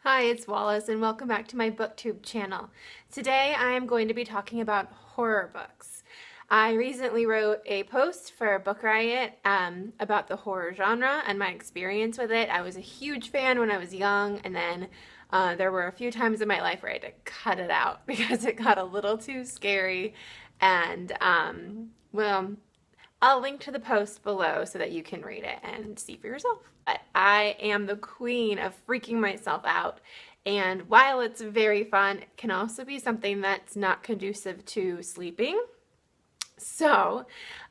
Hi, it's Wallace and welcome back to my booktube channel. Today I am going to be talking about horror books. I recently wrote a post for Book Riot about the horror genre and my experience with it. I was a huge fan when I was young, and then there were a few times in my life where I had to cut it out because it got a little too scary. And well, I'll link to the post below so that you can read it and see for yourself. I am the queen of freaking myself out, and while it's very fun, it can also be something that's not conducive to sleeping. So,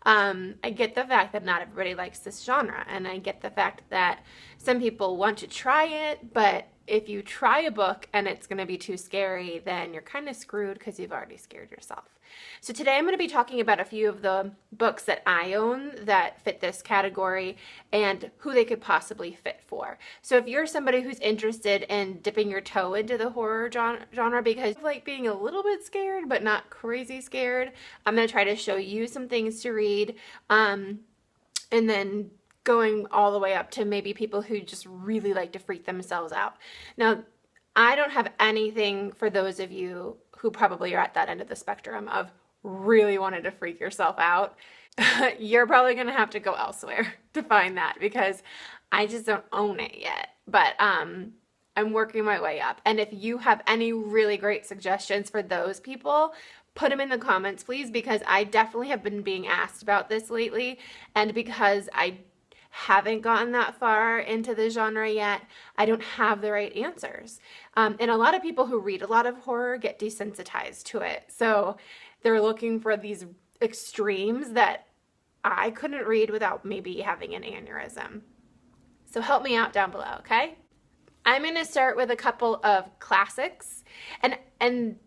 I get the fact that not everybody likes this genre, and I get the fact that some people want to try it, but if you try a book and it's going to be too scary, then you're kind of screwed because you've already scared yourself. So today I'm going to be talking about a few of the books that I own that fit this category and who they could possibly fit for. So if you're somebody who's interested in dipping your toe into the horror genre because you like being a little bit scared but not crazy scared, I'm going to try to show you some things to read, and then going all the way up to maybe people who just really like to freak themselves out. Now, I don't have anything for those of you who probably are at that end of the spectrum of really wanting to freak yourself out. You're probably going to have to go elsewhere to find that because I just don't own it yet. But I'm working my way up. And if you have any really great suggestions for those people, put them in the comments, please, because I definitely have been being asked about this lately. And because I haven't gotten that far into the genre yet, I don't have the right answers. And a lot of people who read a lot of horror get desensitized to it. So they're looking for these extremes that I couldn't read without maybe having an aneurysm. So help me out down below, okay? I'm going to start with a couple of classics. And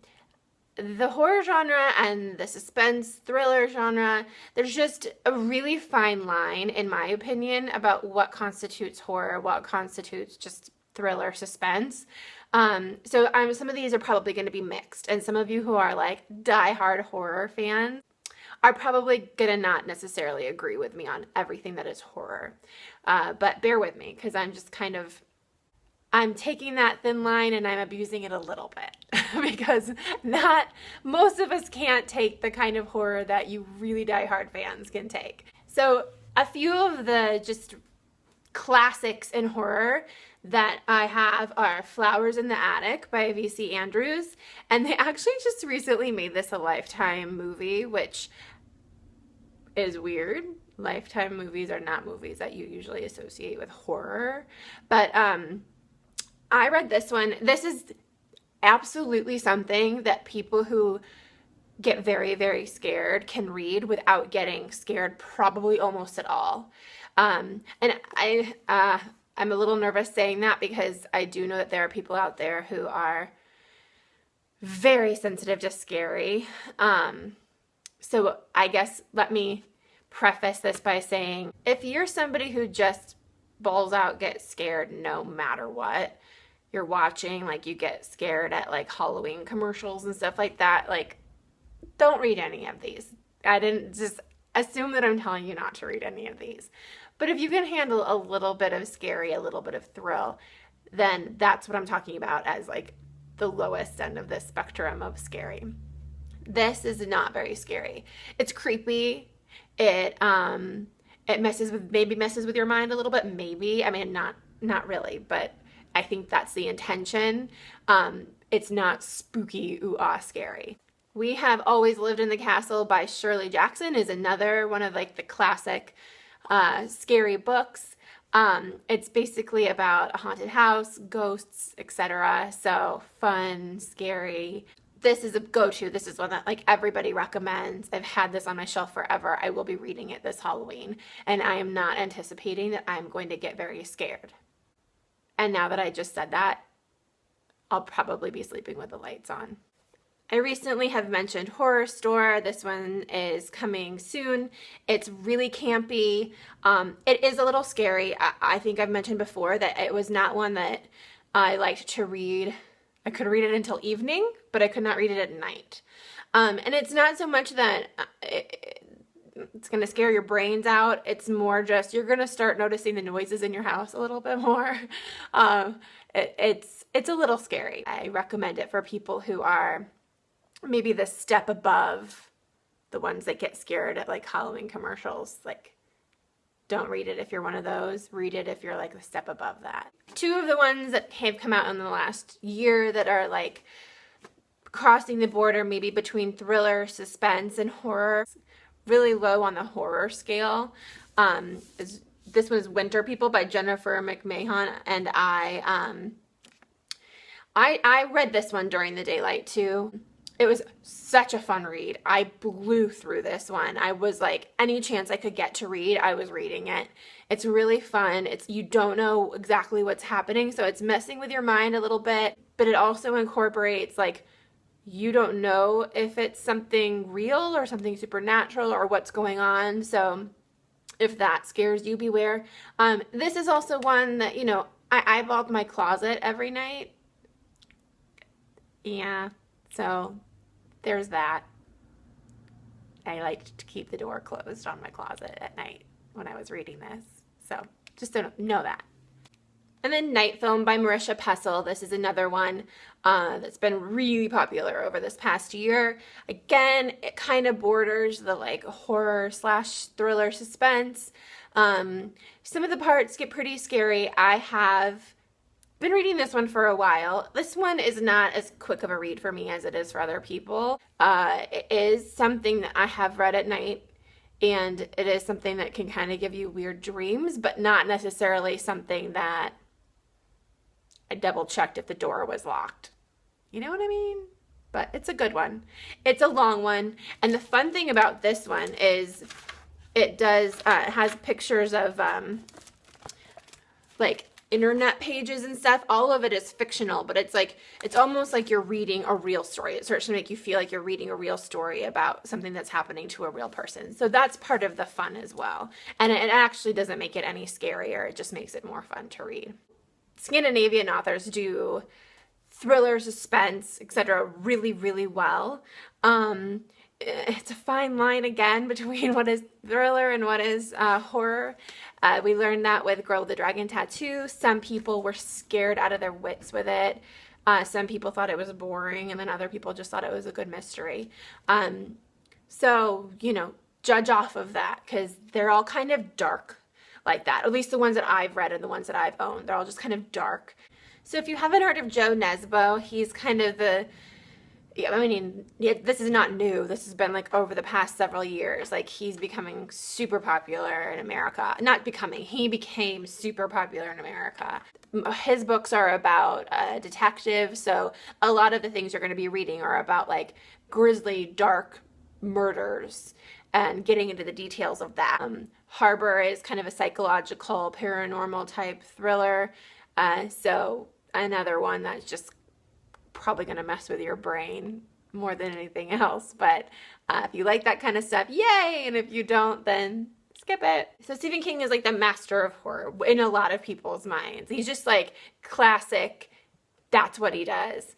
the horror genre and the suspense thriller genre, there's just a really fine line, in my opinion, about what constitutes horror, what constitutes just thriller suspense. So some of these are probably going to be mixed, and some of you who are like die-hard horror fans are probably going to not necessarily agree with me on everything that is horror. But bear with me, because I'm taking that thin line and I'm abusing it a little bit because most of us can't take the kind of horror that you really die-hard fans can take. So a few of the just classics in horror that I have are Flowers in the Attic by V.C. Andrews, and they actually just recently made this a Lifetime movie, which is weird. Lifetime movies are not movies that you usually associate with horror, but I read this one. This is absolutely something that people who get very, very scared can read without getting scared probably almost at all. And I'm a little nervous saying that because I do know that there are people out there who are very sensitive to scary. So I guess let me preface this by saying, if you're somebody who just balls out gets scared no matter what you're watching, like you get scared at like Halloween commercials and stuff like that, like don't read any of these. I didn't just assume that I'm telling you not to read any of these. But if you can handle a little bit of scary, a little bit of thrill, then that's what I'm talking about as like the lowest end of the spectrum of scary. This is not very scary. It's creepy. It messes with your mind a little bit, maybe. I mean, not really, but I think that's the intention. It's not spooky, ooh-ah scary. We Have Always Lived in the Castle by Shirley Jackson is another one of like the classic scary books. It's basically about a haunted house, ghosts, etc. So fun, scary. This is a go-to. This is one that like everybody recommends. I've had this on my shelf forever. I will be reading it this Halloween, and I am not anticipating that I'm going to get very scared. And now that I just said that, I'll probably be sleeping with the lights on. I recently have mentioned Horrorstor. This one is coming soon. It's really campy. It is a little scary. I think I've mentioned before that it was not one that I liked to read. I could read it until evening, but I could not read it at night. And it's not so much that it's going to scare your brains out. It's more just you're going to start noticing the noises in your house a little bit more. It's it's a little scary. I recommend it for people who are maybe the step above the ones that get scared at like Halloween commercials. Like, don't read it if you're one of those. Read it if you're like the step above that. Two of the ones that have come out in the last year that are like crossing the border maybe between thriller, suspense, and horror. Really low on the horror scale. This was Winter People by Jennifer McMahon, and I read this one during the daylight too. It was such a fun read. I blew through this one. I was like, any chance I could get to read, I was reading it. It's really fun. You don't know exactly what's happening, so it's messing with your mind a little bit, but it also incorporates like, you don't know if it's something real or something supernatural or what's going on. So if that scares you, beware. This is also one that, you know, I eyeballed my closet every night. Yeah, so there's that. I liked to keep the door closed on my closet at night when I was reading this. So just don't know that. And then Night Film by Marisha Pessl. This is another one that's been really popular over this past year. Again, it kind of borders the like horror / thriller suspense. Some of the parts get pretty scary. I have been reading this one for a while. This one is not as quick of a read for me as it is for other people. It is something that I have read at night, and it is something that can kind of give you weird dreams, but not necessarily something that I double checked if the door was locked. You know what I mean? But it's a good one. It's a long one. And the fun thing about this one is it has pictures of like internet pages and stuff. All of it is fictional, but it's almost like you're reading a real story. It starts to make you feel like you're reading a real story about something that's happening to a real person. So that's part of the fun as well. And it actually doesn't make it any scarier. It just makes it more fun to read. Scandinavian authors do thriller, suspense, etc. really, really well. It's a fine line again between what is thriller and what is horror. We learned that with Girl with the Dragon Tattoo. Some people were scared out of their wits with it. Some people thought it was boring, and then other people just thought it was a good mystery. So, you know, judge off of that, because they're all kind of dark like that. At least the ones that I've read and the ones that I've owned. They're all just kind of dark. So if you haven't heard of Joe Nesbo, he's kind of this is not new. This has been like over the past several years. Like, he's becoming super popular in America. Not becoming, he became super popular in America. His books are about a detective, so a lot of the things you're going to be reading are about like grisly, dark murders and getting into the details of that. Harbor is kind of a psychological, paranormal type thriller. So another one that's just probably going to mess with your brain more than anything else. But if you like that kind of stuff, yay! And if you don't, then skip it. So Stephen King is like the master of horror in a lot of people's minds. He's just like classic. That's what he does.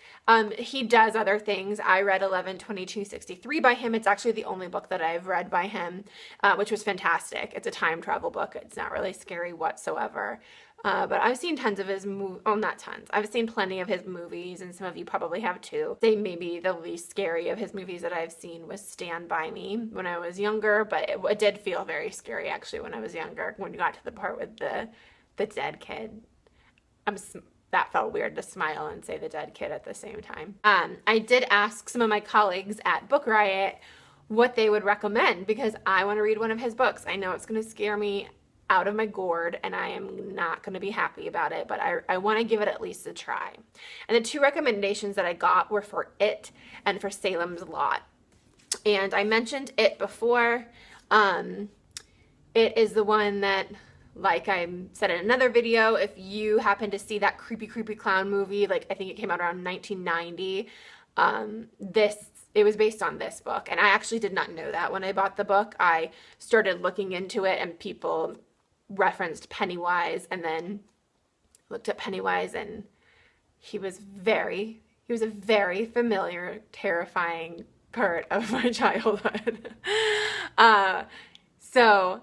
He does other things. I read 11/22/63 by him. It's actually the only book that I've read by him, which was fantastic. It's a time travel book. It's not really scary whatsoever. But I've seen tons of his not tons. I've seen plenty of his movies, and some of you probably have too. Say maybe the least scary of his movies that I've seen was Stand By Me when I was younger, but it did feel very scary actually when I was younger, when you got to the part with the dead kid. That felt weird to smile and say the dead kid at the same time. I did ask some of my colleagues at Book Riot what they would recommend, because I want to read one of his books. I know it's going to scare me out of my gourd, and I am not going to be happy about it, but I want to give it at least a try. And the two recommendations that I got were for It and for Salem's Lot. And I mentioned It before. It is the one that, like I said in another video, if you happen to see that creepy clown movie, like I think it came out around 1990, it was based on this book. And I actually did not know that when I bought the book. I started looking into it, and people referenced Pennywise, and then looked at Pennywise, and he was a very familiar, terrifying part of my childhood. So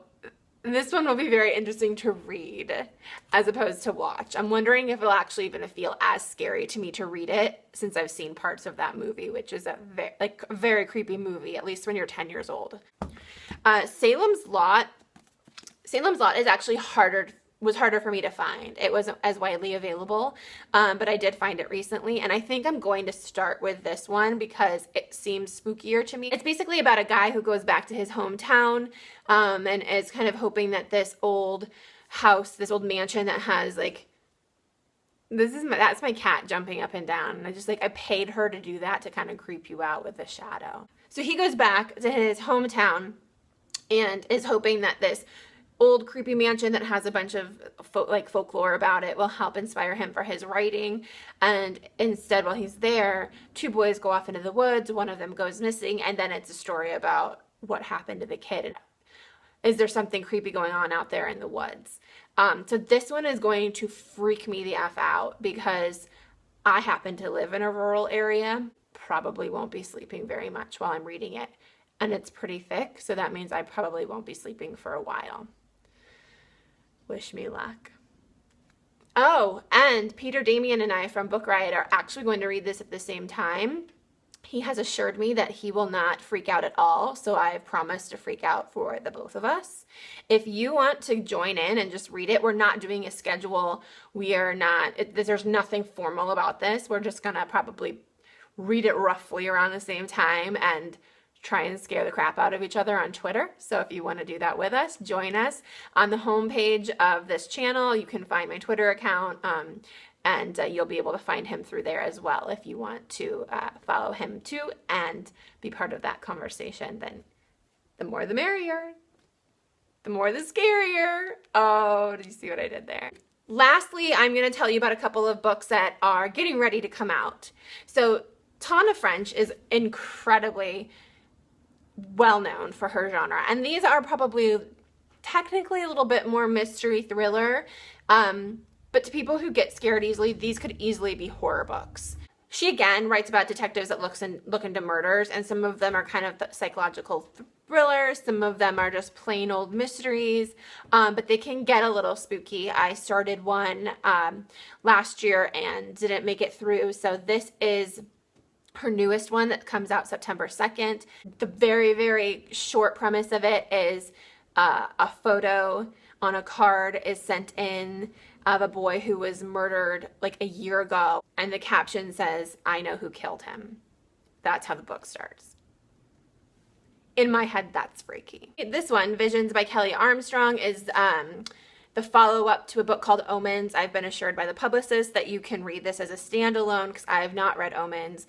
This one will be very interesting to read as opposed to watch. I'm wondering if it'll actually even feel as scary to me to read it since I've seen parts of that movie, which is a very creepy movie, at least when you're 10 years old. Salem's Lot is actually was harder for me to find. It wasn't as widely available, but I did find it recently, and I think I'm going to start with this one because it seems spookier to me. It's basically about a guy who goes back to his hometown and is kind of hoping that this old house, this old mansion that has like, that's my cat jumping up and down, and I paid her to do that to kind of creep you out with the shadow. So he goes back to his hometown and is hoping that this old creepy mansion that has a bunch of folklore about it will help inspire him for his writing. And instead, while he's there, two boys go off into the woods, one of them goes missing, and then it's a story about what happened to the kid and is there something creepy going on out there in the woods. So this one is going to freak me the F out because I happen to live in a rural area, probably won't be sleeping very much while I'm reading it, and it's pretty thick, so that means I probably won't be sleeping for a while. Wish me luck. Oh, and Peter Damian and I from Book Riot are actually going to read this at the same time. He has assured me that he will not freak out at all, so I've promised to freak out for the both of us. If you want to join in and just read it, we're not doing a schedule. We are not, there's nothing formal about this. We're just gonna probably read it roughly around the same time and try and scare the crap out of each other on Twitter. So if you want to do that with us, join us. On the homepage of this channel, you can find my Twitter account, and you'll be able to find him through there as well if you want to follow him too and be part of that conversation. Then the more the merrier, the more the scarier. Oh, did you see what I did there? Lastly, I'm going to tell you about a couple of books that are getting ready to come out. So Tana French is incredibly well known for her genre, and these are probably technically a little bit more mystery thriller, but to people who get scared easily, these could easily be horror books. She again writes about detectives that look into murders, and some of them are kind of psychological thrillers, some of them are just plain old mysteries, but they can get a little spooky. I started one last year and didn't make it through, so this is her newest one that comes out September 2nd. The very, very short premise of it is a photo on a card is sent in of a boy who was murdered like a year ago, and the caption says, "I know who killed him." That's how the book starts. In my head, that's freaky. This one, Visions by Kelley Armstrong, is the follow-up to a book called Omens. I've been assured by the publicist that you can read this as a standalone because I have not read Omens.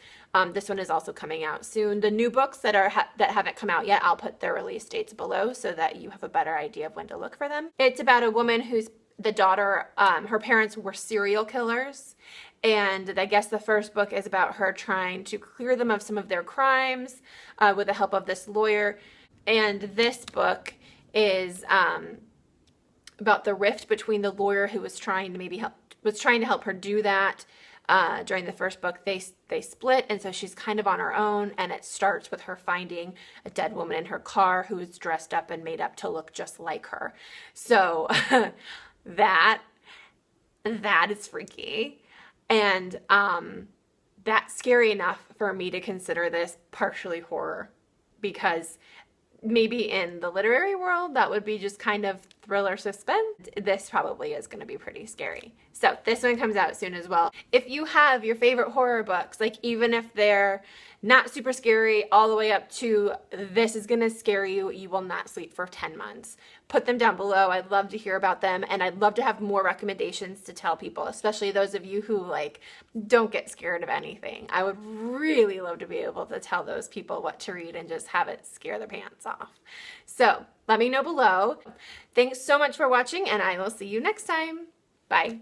This one is also coming out soon. The new books that haven't come out yet, I'll put their release dates below so that you have a better idea of when to look for them. It's about a woman who's the daughter, her parents were serial killers, and I guess the first book is about her trying to clear them of some of their crimes with the help of this lawyer. And this book is about the rift between the lawyer who was trying to help her do that. During the first book, they split, and so she's kind of on her own, and it starts with her finding a dead woman in her car who is dressed up and made up to look just like her. So that is freaky, and that's scary enough for me to consider this partially horror, because maybe in the literary world that would be just kind of thriller suspense. This probably is going to be pretty scary. So this one comes out soon as well. If you have your favorite horror books, like even if they're not super scary all the way up to this is going to scare you, you will not sleep for 10 months, put them down below. I'd love to hear about them, and I'd love to have more recommendations to tell people, especially those of you who like don't get scared of anything. I would really love to be able to tell those people what to read and just have it scare their pants off. So let me know below. Thanks so much for watching, and I will see you next time. Bye.